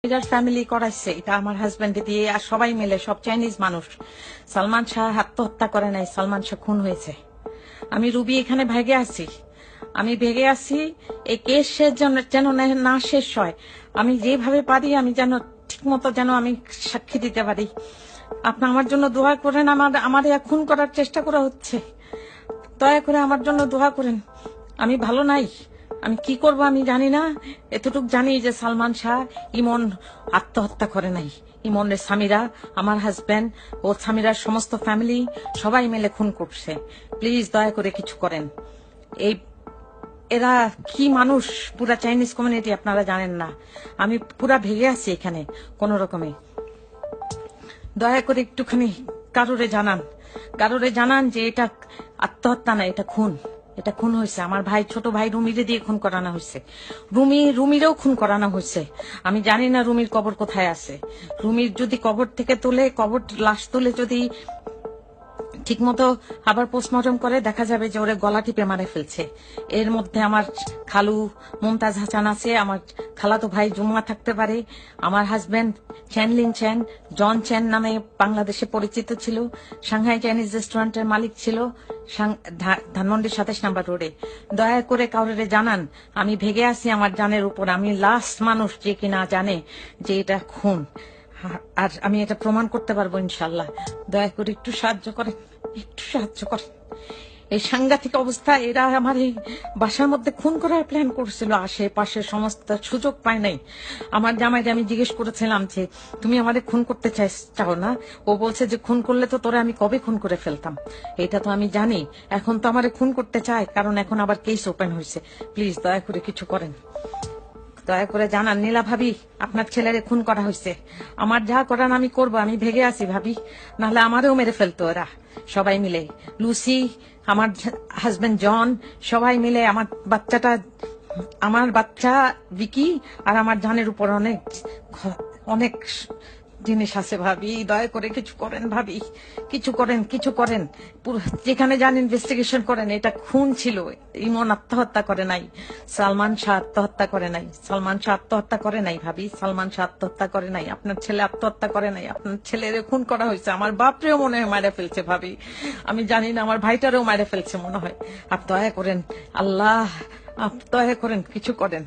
এটার ফ্যামিলি করাইছে, এটা আমার হাজবেন্ড দিয়ে আর সবাই মিলে, সব চাইনিজ মানুষ। সালমান শাহ আত্মহত্যা করে নাই, সালমান শাহ খুন হয়েছে। আমি রুবি এখানে ভেগে আছি, আমি ভেগে আছি। এই কেস শেষ যেন না শেষ হয়, আমি যেভাবে পারি আমি যেন ঠিক মতো যেন আমি সাক্ষী দিতে পারি। আপনি আমার জন্য দোয়া করেন। আমার খুন করার চেষ্টা করা হচ্ছে, দয়া করে আমার জন্য দোয়া করেন। আমি ভালো নাই, আমি কি করব আমি জানি না। এতটুক জানি যে সালমান শাহ ইমন আত্মহত্যা করে নাই। ইমনের স্বামীরা, আমার হাজবেন্ড ও স্বামীরার সমস্ত ফ্যামিলি সবাই মিলে খুন করছে। প্লিজ দয়া করে কিছু করেন। এই এরা কি মানুষ, পুরা চাইনিজ কমিউনিটি আপনারা জানেন না। আমি পুরা ভেগে আছি এখানে কোন রকমে। দয়া করে একটুখানি কারোরে জানান যে এটা আত্মহত্যা না, এটা খুন। এটা খুন হয়েছে। আমার ভাই, ছোট ভাই রুমিরে দিয়ে খুন করানো হয়েছে। রুমিরেও খুন করানো হয়েছে। আমি জানি না রুমির কবর কোথায় আছে। রুমির যদি কবর থেকে লাশ তুলে যদি ঠিক মতো আবার পোস্টমর্টম করে, দেখা যাবে যে ওরে গলা টিপে মারে ফেলছে। এর মধ্যে আমার খালু মুমতাজ হাসান আছে, আমার খালাতো ভাই জুম্মা থাকতে পারে, আমার হাজবেন্ড চ্যানলিন চ্যান, জন চ্যান নামে বাংলাদেশে পরিচিত ছিল, সাংহাই চাইনিজ রেস্টুরেন্টের মালিক ছিল ধানমন্ডি 27 নম্বর রোডে। দয়া করে কাউরে জানান, আমি ভেগে আছি আমার জানের উপর। আমি লাস্ট মানুষ যে কিনা জানে যে এটা খুন, আর আমি এটা প্রমাণ করতে পারবো ইনশাল্লাহ। দয়া করে একটু সাহায্য করেন, একটু সাহায্য করেন। এই সাংঘাতিক অবস্থা, এরা আমার এই বাসার মধ্যে খুন করার প্ল্যান করছিল। আশেপাশে সমস্ত সুযোগ পায় নাই। আমার জামাইকে আমি জিজ্ঞেস করেছিলাম যে তুমি আমাদের খুন করতে চাও না? ও বলছে যে খুন করলে তো তোরা আমি কবে খুন করে ফেলতাম। এটা তো আমি জানি। এখন তো আমারে খুন করতে চায়, কারণ এখন আবার কেস ওপেন হয়েছে। প্লিজ দয়া করে কিছু করেন, দয়া করে জানান। নীলা ভাবি, আপনার ছেলেরে খুন করা হয়েছে। আমার যা করার আমি করবো, আমি ভেগে আছি ভাবি, নাহলে আমারও মেরে ফেলতো ওরা সবাই মিলে। লুসি, আমার হাজবেন্ড জন, সবাই মিলে আমার বাচ্চা ভিকি আর আমার জানের উপর অনেক অনেক জিনিস আছে ভাবি। দয়া করে কিছু করেন ভাবি, কিছু করেন। যেখানে যান ইনভেস্টিগেশন করেন। এটা খুন ছিল। ইমন আত্মহত্যা করে নাই, সালমান শাহ আত্মহত্যা করে নাই, সালমান শাহ আত্মহত্যা করে নাই ভাবি, সালমান শাহ আত্মহত্যা করে নাই। আপনার ছেলে আত্মহত্যা করে নাই, আপনার ছেলের খুন করা হয়েছে। আমার বাপরেও মনে হয় মারা ফেলছে ভাবি, আমি জানি না। আমার ভাইটারেও মারা ফেলছে মনে হয়। আপ দয়া করেন, আল্লাহ আপ দয়া করেন, কিছু করেন।